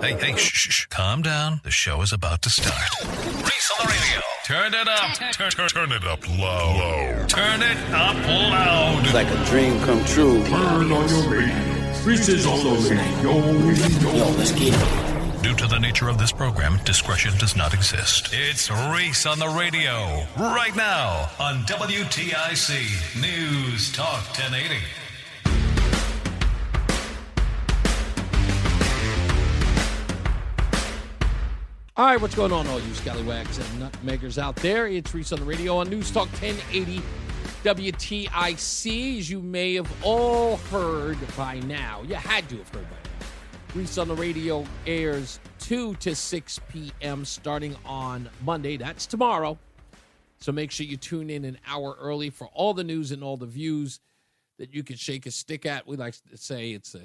Hey, shh. Calm down. The show is about to start. Reese on the radio. Turn it up. Turn it up low. Turn it up loud. It's like a dream come true. Turn on your radio. Reese is on the radio. Yo, let's get it. Due to the nature of this program, discretion does not exist. It's Reese on the radio. Right now on WTIC News Talk 1080. All right, what's going on, all you scallywags and nutmeggers out there? It's Reese on the radio on NewsTalk 1080 WTIC. As you may have all heard by now, you had to have heard by now, Reese on the radio airs 2 to 6 p.m. starting on Monday. That's tomorrow. So make sure you tune in an hour early for all the news and all the views that you can shake a stick at. We like to say it's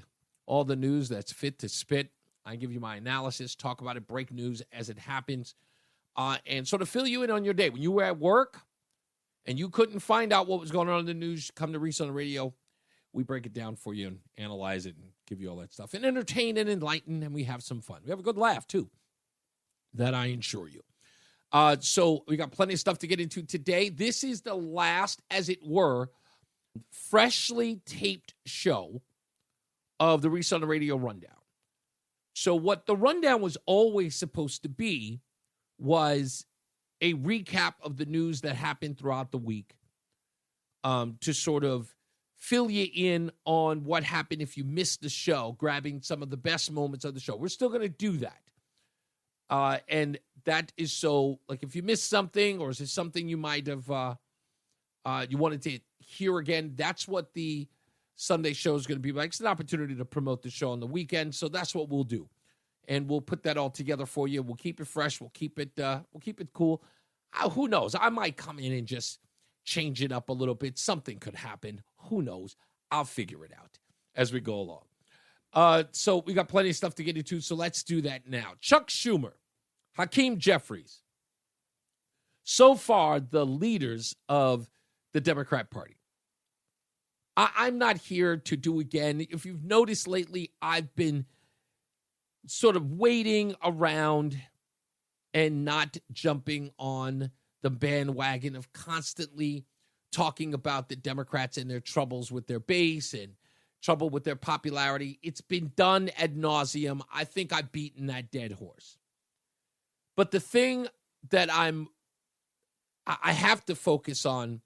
all the news that's fit to spit. I give you my analysis, talk about it, break news as it happens, and sort of fill you in on your day. When you were at work and you couldn't find out what was going on in the news, come to Reese on the radio. We break it down for you and analyze it and give you all that stuff and entertain and enlighten, and we have some fun. We have a good laugh, too, that I assure you. So we got plenty of stuff to get into today. This is the last, as it were, freshly taped show of the Reese on the Radio Rundown. So what the rundown was always supposed to be was a recap of the news that happened throughout the week, to sort of fill you in on what happened if you missed the show, grabbing some of the best moments of the show. We're still going to do that. And that is so, like, if you missed something or is it something you might have, you wanted to hear again, that's what the Sunday show is going to be like. It's an opportunity to promote the show on the weekend, so that's what we'll do, and we'll put that all together for you. We'll keep it fresh. We'll keep it cool. Who knows? I might come in and just change it up a little bit. Something could happen. Who knows? I'll figure it out as we go along. So we got plenty of stuff to get into. So let's do that now. Chuck Schumer, Hakeem Jeffries, so far the leaders of the Democrat Party. I'm not here to do again. If you've noticed lately, I've been sort of waiting around and not jumping on the bandwagon of constantly talking about the Democrats and their troubles with their base and trouble with their popularity. It's been done ad nauseum. I think I've beaten that dead horse. But the thing that I have to focus on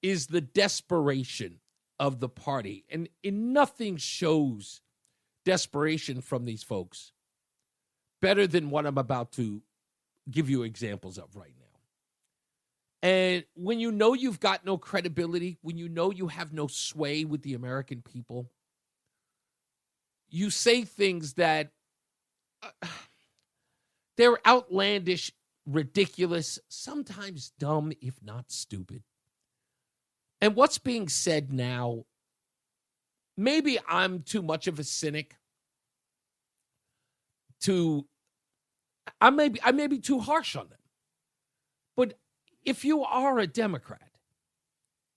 is the desperation of the party. And nothing shows desperation from these folks better than what I'm about to give you examples of right now. And when you know you've got no credibility, when you know you have no sway with the American people, you say things that they're outlandish, ridiculous, sometimes dumb, if not stupid. And what's being said now, maybe I'm too much of a cynic I may be too harsh on them. But if you are a Democrat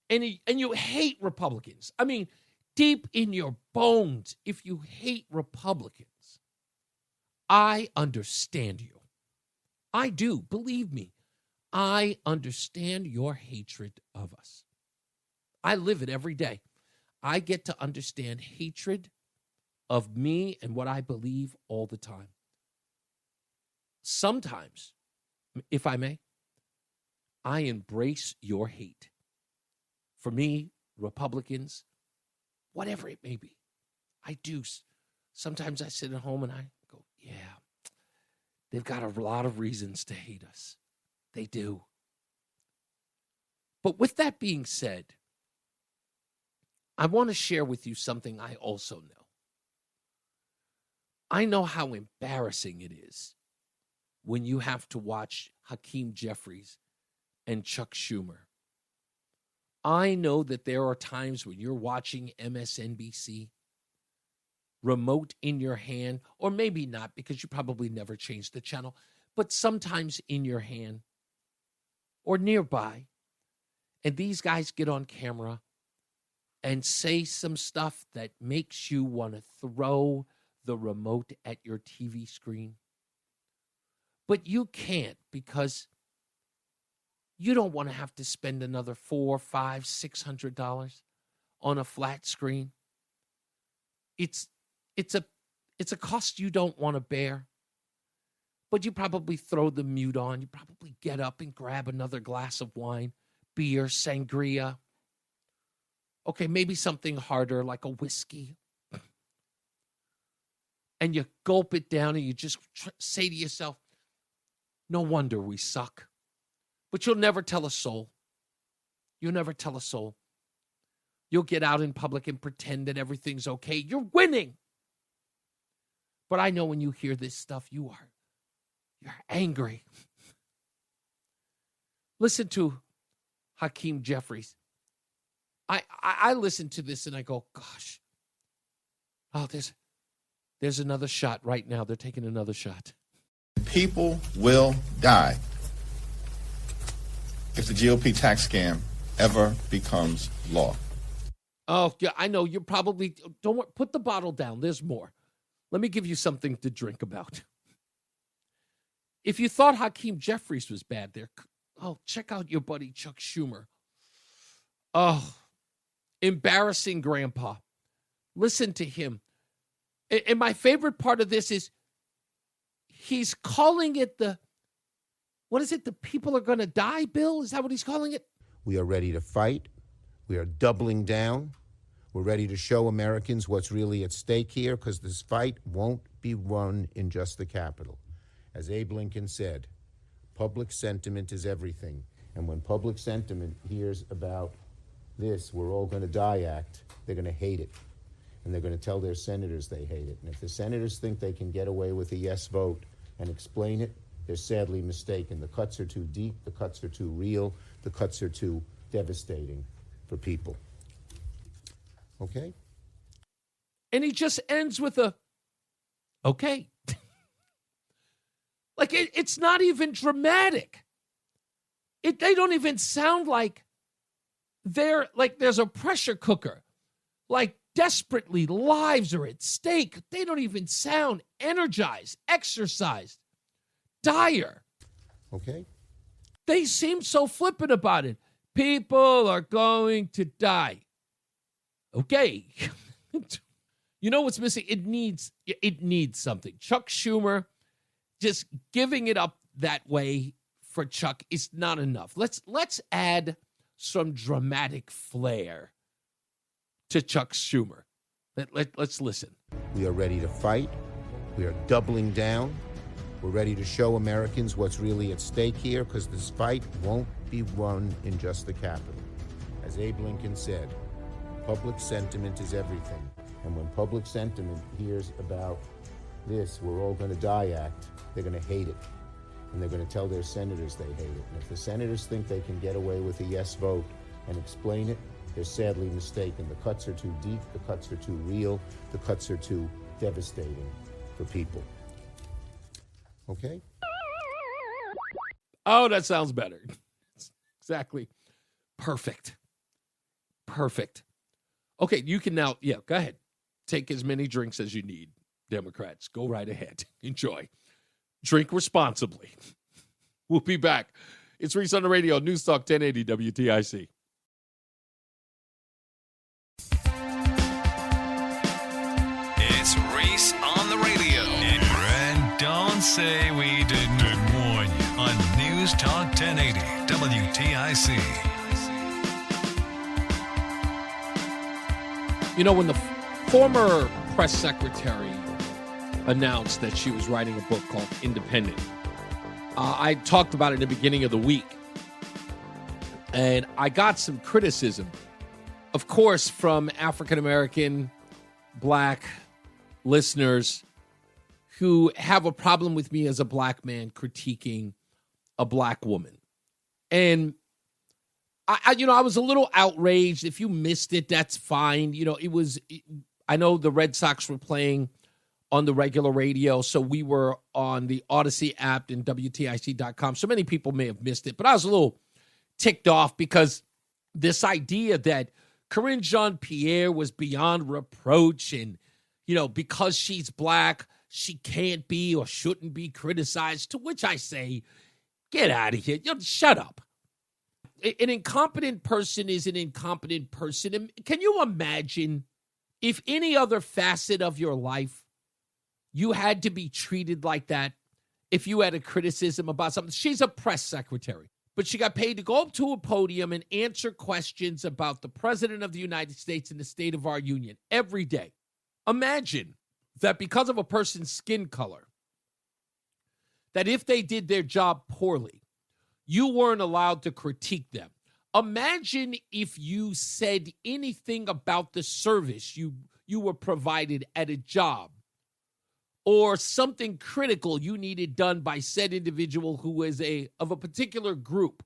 and you hate Republicans, I mean, deep in your bones, if you hate Republicans, I understand you. I do, believe me. I understand your hatred of us. I live it every day. I get to understand hatred of me and what I believe all the time. Sometimes, if I may, I embrace your hate. For me, Republicans, whatever it may be, I do. Sometimes I sit at home and I go, yeah, they've got a lot of reasons to hate us. They do. But with that being said, I want to share with you something I also know. I know how embarrassing it is when you have to watch Hakeem Jeffries and Chuck Schumer. I know that there are times when you're watching MSNBC, remote in your hand, or maybe not because you probably never changed the channel, but sometimes in your hand or nearby, and these guys get on camera and say some stuff that makes you want to throw the remote at your TV screen. But you can't because you don't want to have to spend another $400, $500, $600 on a flat screen. It's a cost you don't want to bear. But you probably throw the mute on. You probably get up and grab another glass of wine, beer, sangria. Okay, maybe something harder like a whiskey. And you gulp it down and you just say to yourself, no wonder we suck. But you'll never tell a soul. You'll never tell a soul. You'll get out in public and pretend that everything's okay. You're winning. But I know when you hear this stuff, you're angry. Listen to Hakeem Jeffries. I listen to this and I go, gosh. Oh, there's another shot right now. They're taking another shot. People will die if the GOP tax scam ever becomes law. Oh, yeah, I know. You're probably, don't worry, put the bottle down. There's more. Let me give you something to drink about. If you thought Hakeem Jeffries was bad there, check out your buddy Chuck Schumer. Oh, embarrassing grandpa. Listen to him. And my favorite part of this is he's calling it the people are going to die bill? Is that what he's calling it? We are ready to fight. We are doubling down. We're ready to show Americans what's really at stake here because this fight won't be won in just the Capitol. As Abe Lincoln said, public sentiment is everything. And when public sentiment hears about this "we're all going to die" act, they're going to hate it. And they're going to tell their senators they hate it. And if the senators think they can get away with a yes vote and explain it, they're sadly mistaken. The cuts are too deep. The cuts are too real. The cuts are too devastating for people. Okay? And he just ends with a, okay. Like, it's not even dramatic. They don't even sound like there's a pressure cooker. Like, desperately, lives are at stake. They don't even sound energized, exercised, dire. Okay. They seem so flippant about it. People are going to die. Okay. You know what's missing? It needs something. Chuck Schumer, just giving it up that way for Chuck is not enough. Let's add some dramatic flair to Chuck Schumer. Let's listen. We are ready to fight. We are doubling down. We're ready to show Americans what's really at stake here because this fight won't be won in just the Capitol. As Abe Lincoln said, public sentiment is everything. And when public sentiment hears about this "we're all going to die" act, they're going to hate it. And they're going to tell their senators they hate it. And if the senators think they can get away with a yes vote and explain it, they're sadly mistaken. The cuts are too deep. The cuts are too real. The cuts are too devastating for people. Okay? Oh, that sounds better. Exactly. Perfect. Okay, you can now, go ahead. Take as many drinks as you need, Democrats. Go right ahead. Enjoy. Drink responsibly. We'll be back. It's Reese on the radio, NewsTalk 1080 WTIC. It's Reese on the radio. And don't say we didn't warn you on NewsTalk 1080 WTIC. You know, when the former press secretary announced that she was writing a book called Independent, I talked about it in the beginning of the week. And I got some criticism, of course, from African-American, Black listeners who have a problem with me as a Black man critiquing a Black woman. And I was a little outraged. If you missed it, that's fine. I know the Red Sox were playing on the regular radio, so we were on the Odyssey app and WTIC.com. So many people may have missed it, but I was a little ticked off because this idea that Karine Jean-Pierre was beyond reproach and, because she's black, she can't be or shouldn't be criticized, to which I say, get out of here. Shut up. An incompetent person is an incompetent person. And can you imagine if any other facet of your life you had to be treated like that? If you had a criticism about something, she's a press secretary, but she got paid to go up to a podium and answer questions about the president of the United States and the state of our union every day. Imagine that because of a person's skin color, that if they did their job poorly, you weren't allowed to critique them. Imagine if you said anything about the service you were provided at a job, or something critical you needed done by said individual who was of a particular group,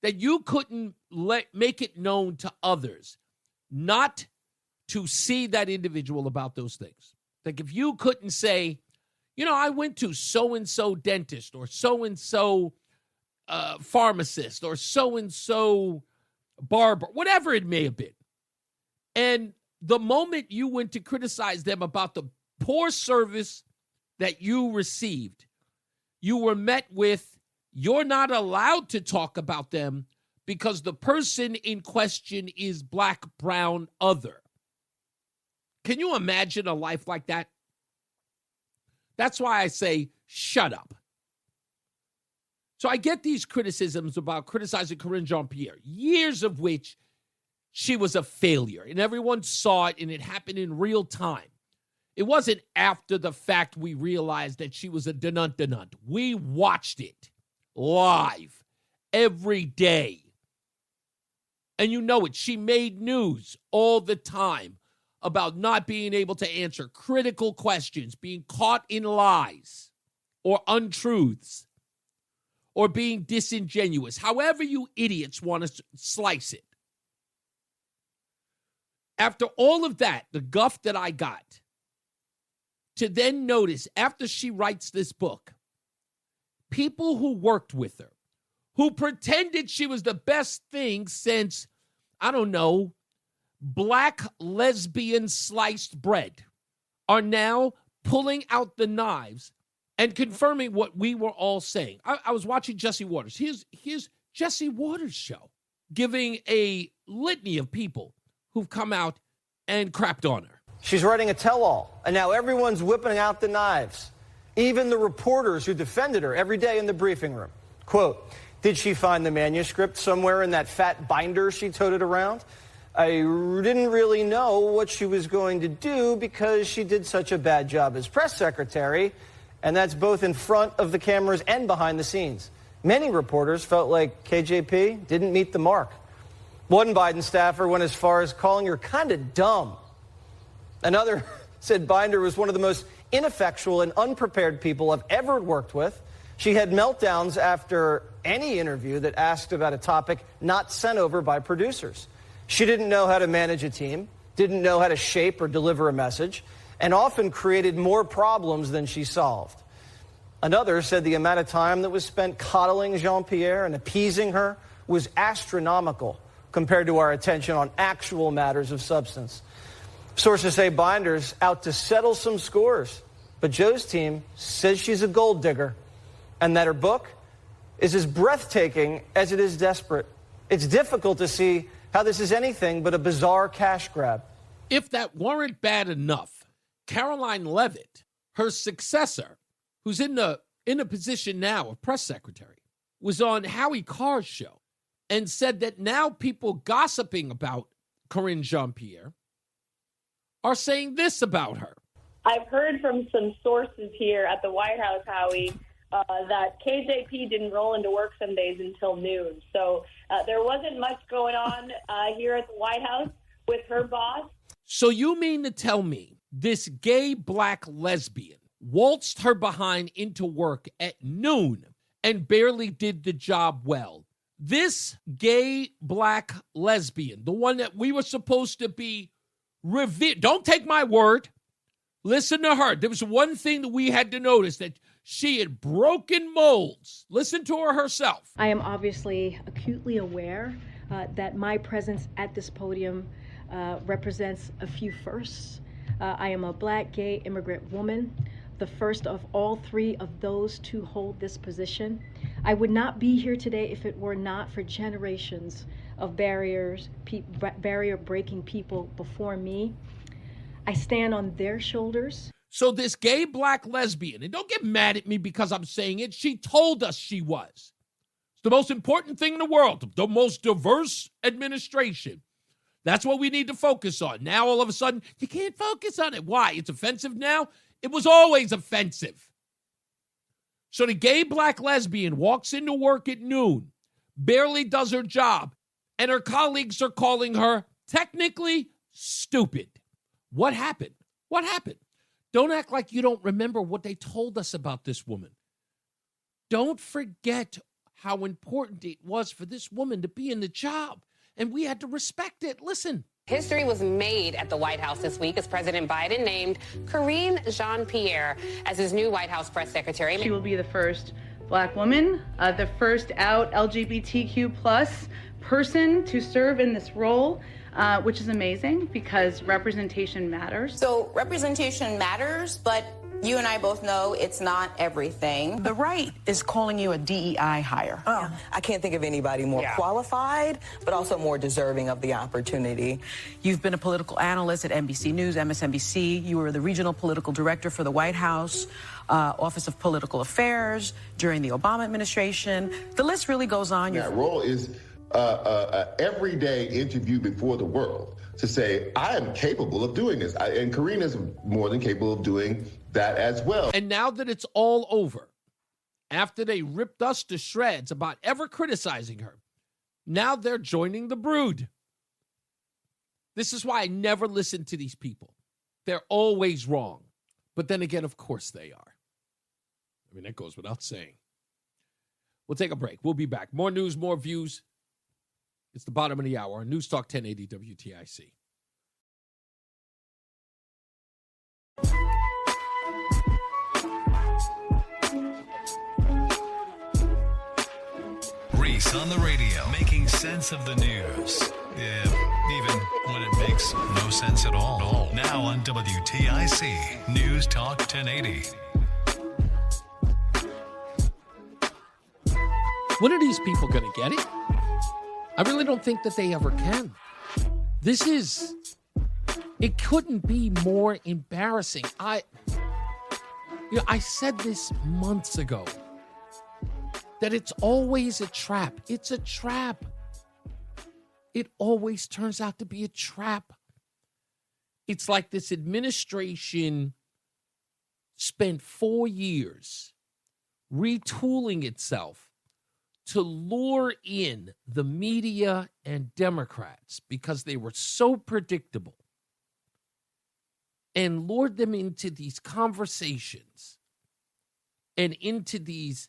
that you couldn't make it known to others not to see that individual about those things. Like if you couldn't say, I went to so-and-so dentist or so-and-so pharmacist or so-and-so barber, whatever it may have been. And the moment you went to criticize them about the poor service that you received, you were met with, you're not allowed to talk about them because the person in question is black, brown, other. Can you imagine a life like that? That's why I say, shut up. So I get these criticisms about criticizing Karine Jean-Pierre, years of which she was a failure, and everyone saw it, and it happened in real time. It wasn't after the fact we realized that she was a denunt. We watched it live every day. And you know it. She made news all the time about not being able to answer critical questions, being caught in lies or untruths, or being disingenuous, however you idiots want to slice it. After all of that, the guff that I got, to then notice, after she writes this book, people who worked with her, who pretended she was the best thing since, black lesbian sliced bread, are now pulling out the knives and confirming what we were all saying. I was watching Jesse Waters. Here's Jesse Waters' show, giving a litany of people who've come out and crapped on her. She's writing a tell-all, and now everyone's whipping out the knives. Even the reporters who defended her every day in the briefing room. Quote, did she find the manuscript somewhere in that fat binder she toted around? I didn't really know what she was going to do because she did such a bad job as press secretary, and that's both in front of the cameras and behind the scenes. Many reporters felt like KJP didn't meet the mark. One Biden staffer went as far as calling her kind of dumb. Another said Binder was one of the most ineffectual and unprepared people I've ever worked with. She had meltdowns after any interview that asked about a topic not sent over by producers. She didn't know how to manage a team, didn't know how to shape or deliver a message, and often created more problems than she solved. Another said the amount of time that was spent coddling Jean-Pierre and appeasing her was astronomical compared to our attention on actual matters of substance. Sources say Binder's out to settle some scores, but Joe's team says she's a gold digger and that her book is as breathtaking as it is desperate. It's difficult to see how this is anything but a bizarre cash grab. If that weren't bad enough, Caroline Leavitt, her successor, who's in the position now of press secretary, was on Howie Carr's show and said that now people gossiping about Karine Jean-Pierre are saying this about her. I've heard from some sources here at the White House, Howie, that KJP didn't roll into work some days until noon. So there wasn't much going on here at the White House with her boss. So you mean to tell me this gay black lesbian waltzed her behind into work at noon and barely did the job well? This gay black lesbian, the one that we were supposed to be revered, don't take my word. Listen to her. There was one thing that we had to notice, that she had broken molds. Listen to her herself. I am obviously acutely aware that my presence at this podium represents a few firsts. I am a Black, gay, immigrant woman, the first of all three of those to hold this position. I would not be here today if it were not for generations of barrier-breaking people before me. I stand on their shoulders. So this gay Black lesbian, and don't get mad at me because I'm saying it, she told us she was. It's the most important thing in the world, the most diverse administration. That's what we need to focus on. Now, all of a sudden, you can't focus on it. Why? It's offensive now? It was always offensive. So the gay Black lesbian walks into work at noon, barely does her job, and her colleagues are calling her technically stupid. What happened? What happened? Don't act like you don't remember what they told us about this woman. Don't forget how important it was for this woman to be in the job, and we had to respect it. Listen. History was made at the White House this week as President Biden named Karine Jean-Pierre as his new White House press secretary. She will be the first Black woman, the first out LGBTQ plus person to serve in this role, which is amazing because representation matters. So representation matters, but you and I both know it's not everything. The right is calling you a DEI hire. Oh, I can't think of anybody more qualified, but also more deserving of the opportunity. You've been a political analyst at NBC News, MSNBC. You were the regional political director for the White House, Office of Political Affairs during the Obama administration. The list really goes on. That role is everyday interview before the world to say, I am capable of doing this. And Karine is more than capable of doing that as well. And now that it's all over, after they ripped us to shreds about ever criticizing her, now they're joining the brood. This is why I never listen to these people. They're always wrong. But then again, of course they are. I mean, that goes without saying. We'll take a break. We'll be back. More news, more views. It's the bottom of the hour on News Talk 1080 WTIC. Reese on the radio, making sense of the news. Yeah, even when it makes no sense at all. Now on WTIC, News Talk 1080. When are these people going to get it? I really don't think that they ever can. It couldn't be more embarrassing. I said this months ago, that it's always a trap. It's a trap. It always turns out to be a trap. It's like this administration spent 4 years retooling itself to lure in the media and Democrats because they were so predictable and lured them into these conversations and into these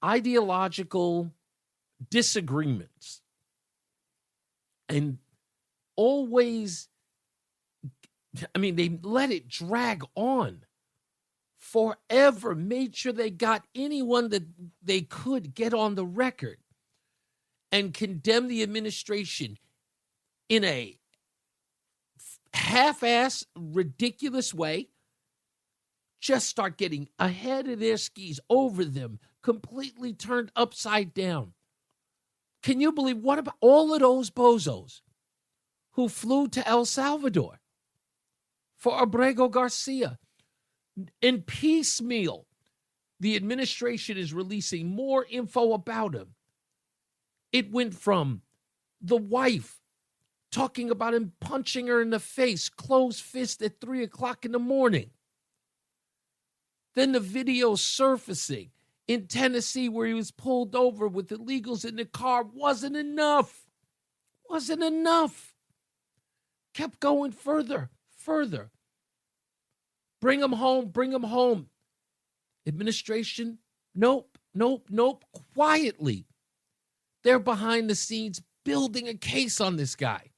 ideological disagreements and always, they let it drag on forever, made sure they got anyone that they could get on the record and condemn the administration in a half-ass, ridiculous way, just start getting ahead of their skis, over them, completely turned upside down. Can you believe, what about all of those bozos who flew to El Salvador for Abrego Garcia? In piecemeal, the administration is releasing more info about him. It went from the wife talking about him punching her in the face, closed fist at 3 o'clock in the morning. Then the video surfacing in Tennessee where he was pulled over with illegals in the car wasn't enough. Wasn't enough. Kept going further. Bring them home. Administration, nope. Quietly, they're behind the scenes building a case on this guy.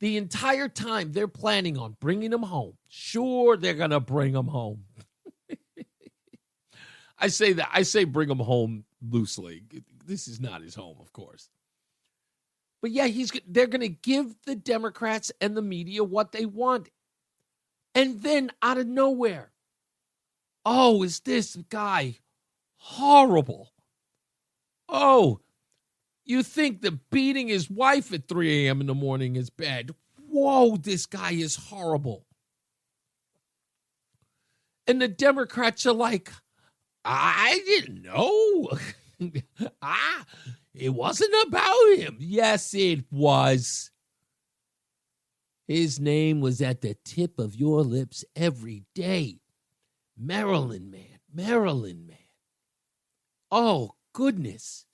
The entire time they're planning on bringing him home. Sure, they're going to bring him home. I say bring him home loosely. This is not his home, of course. But yeah, they're going to give the Democrats and the media what they want. And then out of nowhere, oh, is this guy horrible? Oh, you think the beating his wife at 3 a.m. in the morning is bad. Whoa, this guy is horrible. And the Democrats are like, I didn't know. It wasn't about him. Yes, it was. His name was at the tip of your lips every day. Maryland man, Maryland man. Oh, goodness.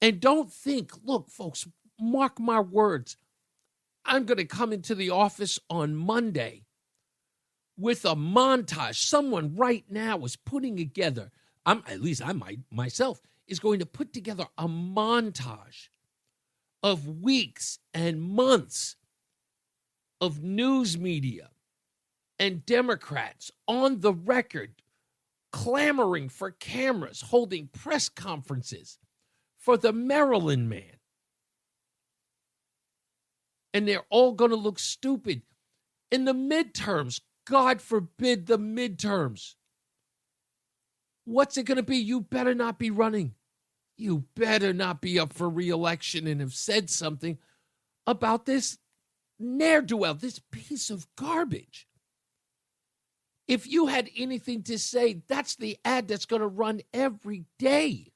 And don't think, look, folks, mark my words. I'm going to come into the office on Monday with a montage. Someone right now is putting together, myself, is going to put together a montage of weeks and months of news media and Democrats on the record clamoring for cameras, holding press conferences for the Maryland man. And they're all going to look stupid. In the midterms, God forbid the midterms. What's it going to be? You better not be running. You better not be up for re-election and have said something about this ne'er-do-well, this piece of garbage. If you had anything to say, that's the ad that's going to run every day.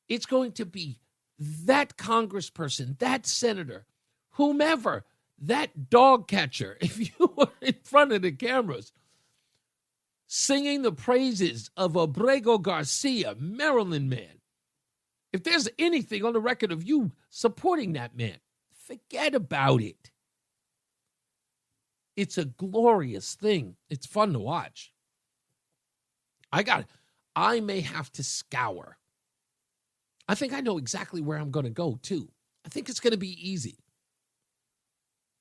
It's going to be that congressperson, that senator, whomever, that dog catcher, if you were in front of the cameras, singing the praises of Abrego Garcia, Maryland man. If there's anything on the record of you supporting that man, forget about it. It's a glorious thing. It's fun to watch. I may have to scour. I think I know exactly where I'm going to go, too. I think it's going to be easy.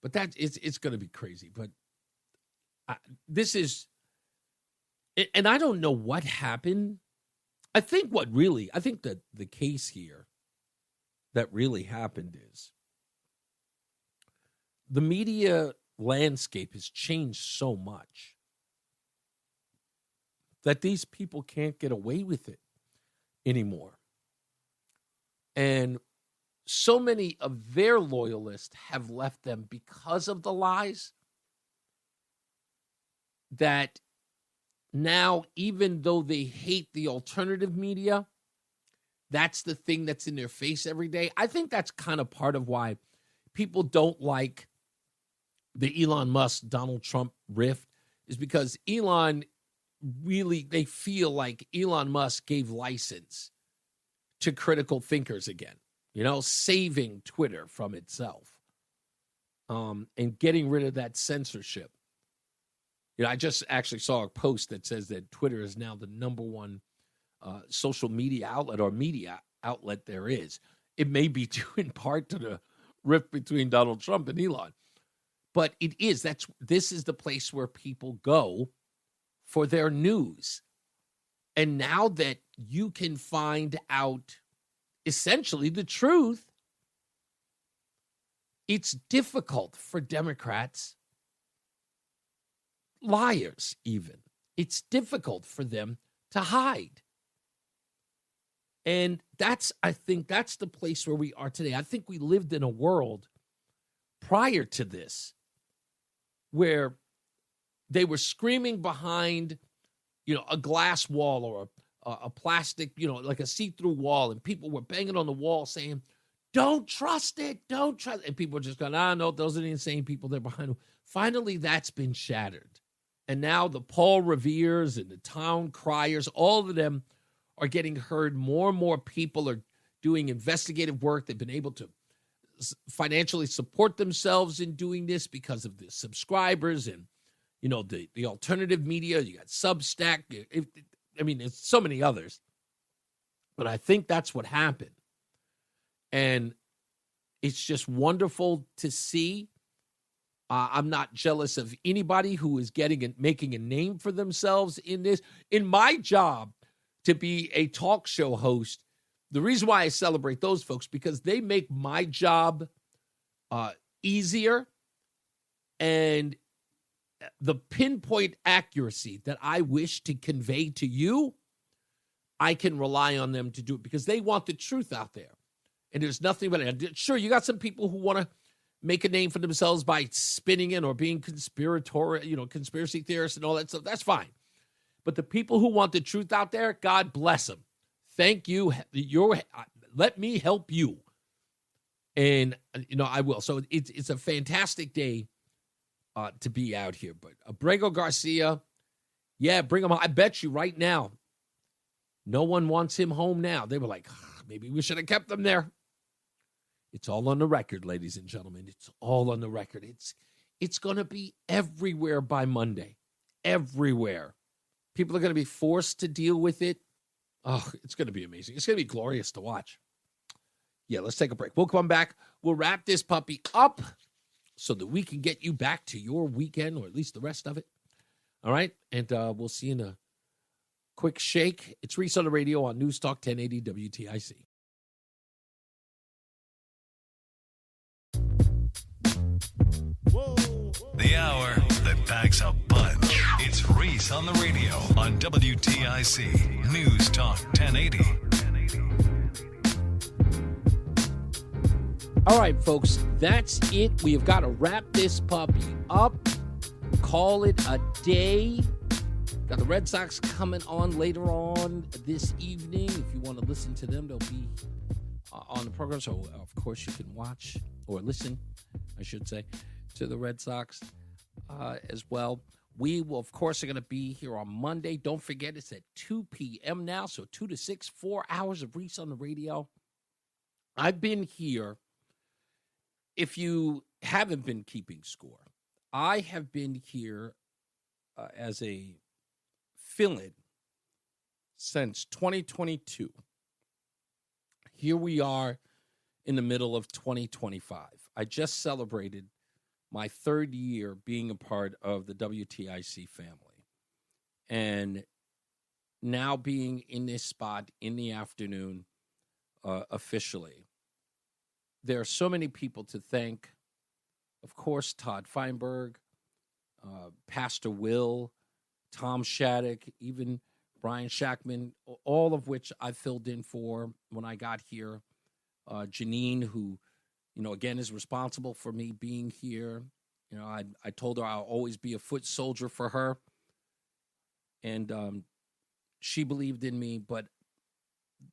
But it's going to be crazy. But this is, and I don't know what happened. I think that the case here that really happened is the media landscape has changed so much that these people can't get away with it anymore. And so many of their loyalists have left them because of the lies that now, even though they hate the alternative media, that's the thing that's in their face every day. I think that's kind of part of why people don't like the Elon Musk, Donald Trump rift, is because they feel like Elon Musk gave license to critical thinkers again, saving Twitter from itself, and getting rid of that censorship. I just actually saw a post that says that Twitter is now the number one social media outlet or media outlet there is. It may be due in part to the rift between Donald Trump and Elon, but it is. This is the place where people go for their news. And now that you can find out essentially the truth, it's difficult for Democrats, liars even. It's difficult for them to hide. And I think that's the place where we are today. I think we lived in a world prior to this where they were screaming behind, a glass wall or a plastic, like a see-through wall, and people were banging on the wall saying, don't trust it, don't trust it. And people were just going, no, those are the insane people, they're behind them. Finally, that's been shattered. And now the Paul Reveres and the town criers, all of them are getting heard. More and more people are doing investigative work. They've been able to financially support themselves in doing this because of the subscribers and, the alternative media. You got Substack. There's so many others. But I think that's what happened. And it's just wonderful to see. I'm not jealous of anybody who is making a name for themselves in this. In my job to be a talk show host, The reason why I celebrate those folks, because they make my job easier, and the pinpoint accuracy that I wish to convey to you, I can rely on them to do it because they want the truth out there. And there's nothing but it. Sure, you got some people who want to make a name for themselves by spinning in or being conspiracy theorists and all that stuff. That's fine. But the people who want the truth out there, God bless them. Thank you. Let me help you. And, I will. So it's a fantastic day to be out here. But Abrego, Garcia, yeah, bring him home. I bet you right now, no one wants him home now. They were like, maybe we should have kept them there. It's all on the record, ladies and gentlemen. It's all on the record. It's going to be everywhere by Monday. Everywhere. People are going to be forced to deal with it. Oh, it's going to be amazing. It's going to be glorious to watch. Yeah, let's take a break. We'll come back. We'll wrap this puppy up so that we can get you back to your weekend, or at least the rest of it. All right? And we'll see you in a quick shake. It's Reese on the radio on NewsTalk 1080 WTIC. The hour that packs a punch. It's Reese on the radio on WTIC News Talk 1080. All right, folks, that's it. We have got to wrap this puppy up. Call it a day. Got the Red Sox coming on later on this evening. If you want to listen to them, they'll be on the program. So, of course, you can watch or listen, I should say, to the Red Sox as well. We will, of course, are going to be here on Monday. Don't forget, it's at 2 p.m. now, so 2 to 6, 4 hours of Reese on the radio. I've been here. If you haven't been keeping score, I have been here as a fill-in since 2022. Here we are in the middle of 2025. I just celebrated my third year being a part of the WTIC family. And now being in this spot in the afternoon officially. There are so many people to thank. Of course, Todd Feinberg, Pastor Will, Tom Shattuck, even Brian Shackman, all of which I filled in for when I got here. Janine, who, again, is responsible for me being here. I told her I'll always be a foot soldier for her. And she believed in me. But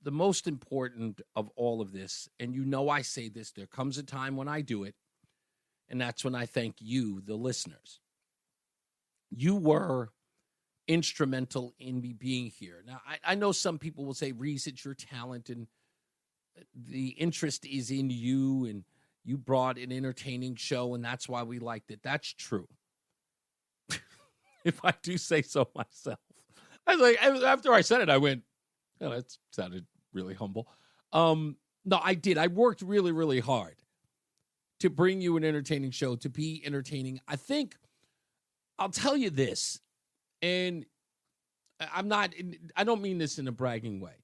the most important of all of this, and I say this, there comes a time when I do it, and that's when I thank you, the listeners. You were instrumental in me being here. Now, I know some people will say, Reese, it's your talent, and the interest is in you, and you brought an entertaining show, and that's why we liked it. That's true. If I do say so myself. I was like, after I said it, I went, oh, that sounded really humble. No, I did. I worked really, really hard to bring you an entertaining show, to be entertaining. I think I'll tell you this, and I don't mean this in a bragging way.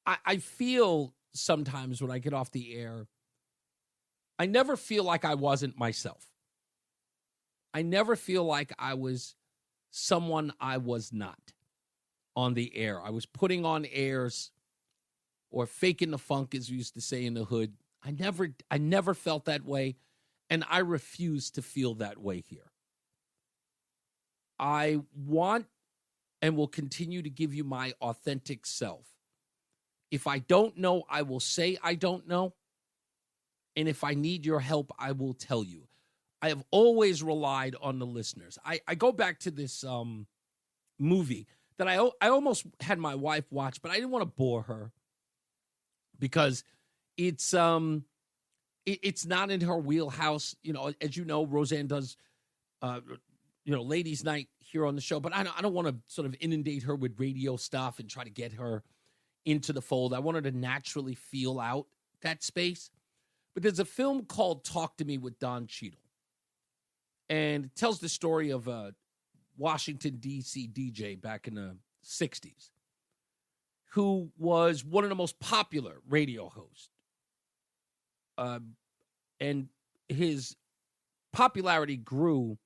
I feel sometimes when I get off the air, I never feel like I wasn't myself. I never feel like I was someone I was not on the air. I was putting on airs or faking the funk, as we used to say in the hood. I never felt that way, and I refuse to feel that way here. I want and will continue to give you my authentic self. If I don't know, I will say I don't know. And if I need your help, I will tell you. I have always relied on the listeners. I go back to this movie that I almost had my wife watch, but I didn't want to bore her because it's not in her wheelhouse. As you know, Roseanne does, ladies' night here on the show, but I don't want to sort of inundate her with radio stuff and try to get her into the fold. I want her to naturally feel out that space. But there's a film called Talk to Me with Don Cheadle, and it tells the story of a Washington, D.C. DJ back in the 60s who was one of the most popular radio hosts. And his popularity grew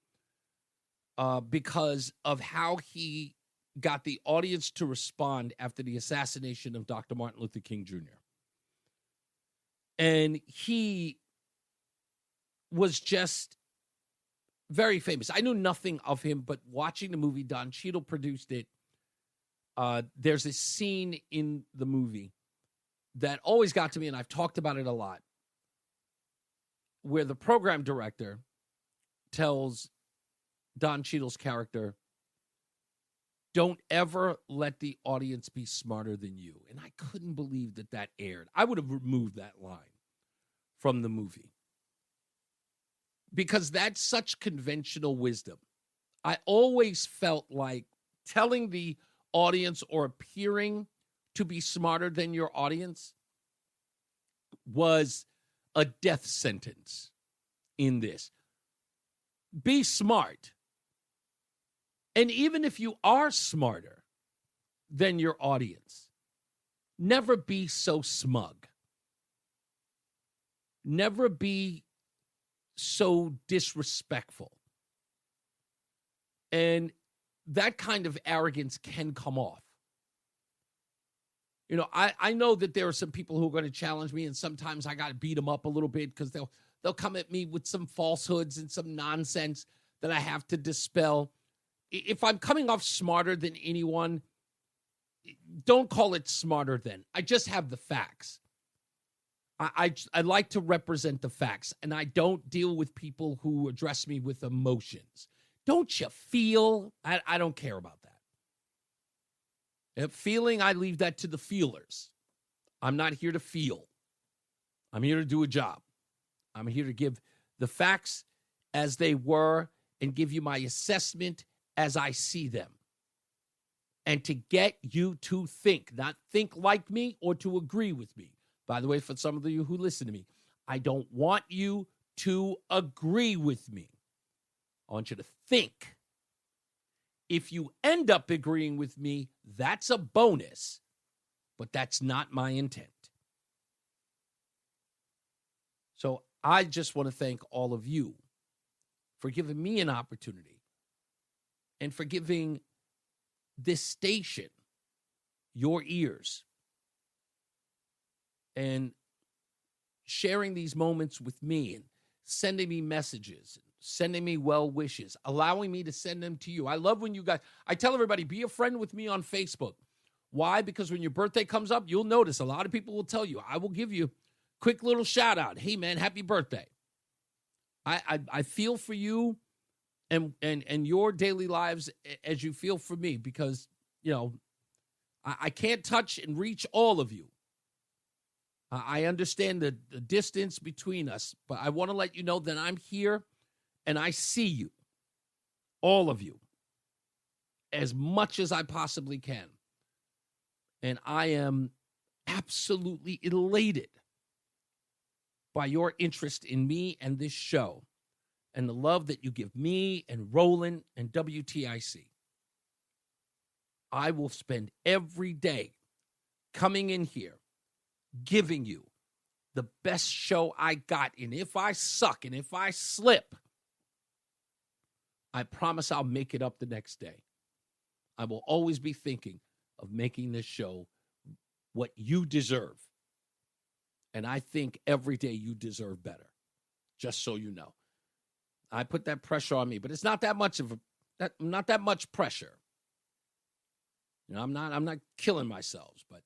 because of how he got the audience to respond after the assassination of Dr. Martin Luther King Jr. And he was just very famous. I knew nothing of him, but watching the movie, Don Cheadle produced it. There's a scene in the movie that always got to me, and I've talked about it a lot, where the program director tells Don Cheadle's character, don't ever let the audience be smarter than you. And I couldn't believe that aired. I would have removed that line from the movie because that's such conventional wisdom. I always felt like telling the audience or appearing to be smarter than your audience was a death sentence in this. Be smart. And even if you are smarter than your audience, never be so smug. Never be so disrespectful. And that kind of arrogance can come off. You know, I know that there are some people who are going to challenge me, and sometimes I got to beat them up a little bit because they'll come at me with some falsehoods and some nonsense that I have to dispel. If I'm coming off smarter than anyone, don't call it smarter than. I just have the facts. I like to represent the facts, and I don't deal with people who address me with emotions. Don't you feel? I don't care about that. Feeling, I leave that to the feelers. I'm not here to feel. I'm here to do a job. I'm here to give the facts as they were and give you my assessment as I see them. And to get you to think, not think like me or to agree with me. By the way, for some of you who listen to me, I don't want you to agree with me. I want you to think. If you end up agreeing with me, that's a bonus, but that's not my intent. So I just want to thank all of you for giving me an opportunity and for giving this station your ears and sharing these moments with me and sending me messages, sending me well wishes, allowing me to send them to you. I love when you guys, I tell everybody, be a friend with me on Facebook. Why? Because when your birthday comes up, you'll notice a lot of people will tell you, I will give you a quick little shout out. Hey man, happy birthday. I feel for you and your daily lives as you feel for me because, you know, I can't touch and reach all of you. I understand the distance between us, but I want to let you know that I'm here and I see you, all of you, as much as I possibly can. And I am absolutely elated by your interest in me and this show and the love that you give me and Roland and WTIC. I will spend every day coming in here giving you the best show I got. And if I suck and if I slip, I promise I'll make it up the next day. I will always be thinking of making this show what you deserve. And I think every day you deserve better, just so you know. I put that pressure on me, but it's not that much not that much pressure. You know, I'm not killing myself, but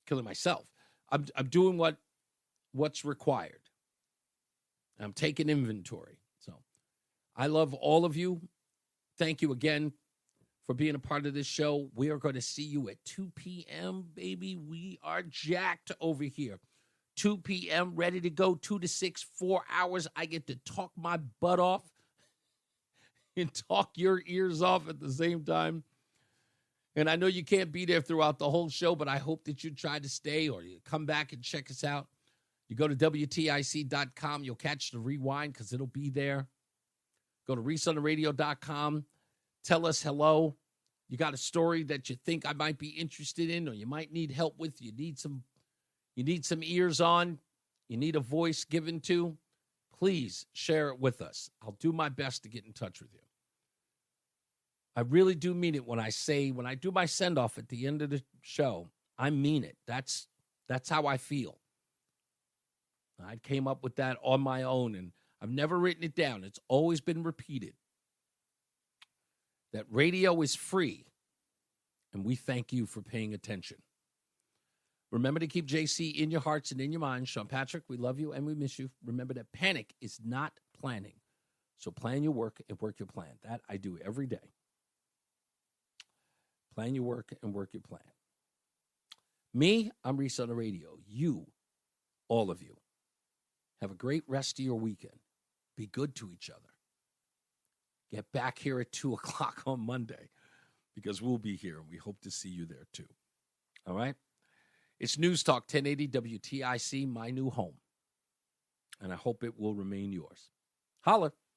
killing myself. I'm doing what's required. I'm taking inventory. So I love all of you. Thank you again for being a part of this show. We are going to see you at 2 p.m., baby. We are jacked over here. 2 p.m., ready to go, 2 to 6, 4 hours. I get to talk my butt off and talk your ears off at the same time. And I know you can't be there throughout the whole show, but I hope that you try to stay or you come back and check us out. You go to WTIC.com. You'll catch the rewind because it'll be there. Go to ReeseOnTheRadio.com. Tell us hello. You got a story that you think I might be interested in or you might need help with, you need some ears on, you need a voice given to, please share it with us. I'll do my best to get in touch with you. I really do mean it when I do my send-off at the end of the show, I mean it. That's how I feel. I came up with that on my own, and I've never written it down. It's always been repeated. That radio is free, and we thank you for paying attention. Remember to keep JC in your hearts and in your minds. Sean Patrick, we love you and we miss you. Remember that panic is not planning. So plan your work and work your plan. That I do every day. Plan your work and work your plan. Me, I'm Reese on the radio. You, all of you, have a great rest of your weekend. Be good to each other. Get back here at 2 o'clock on Monday because we'll be here and we hope to see you there too. All right? It's News Talk 1080 WTIC, my new home. And I hope it will remain yours. Holler.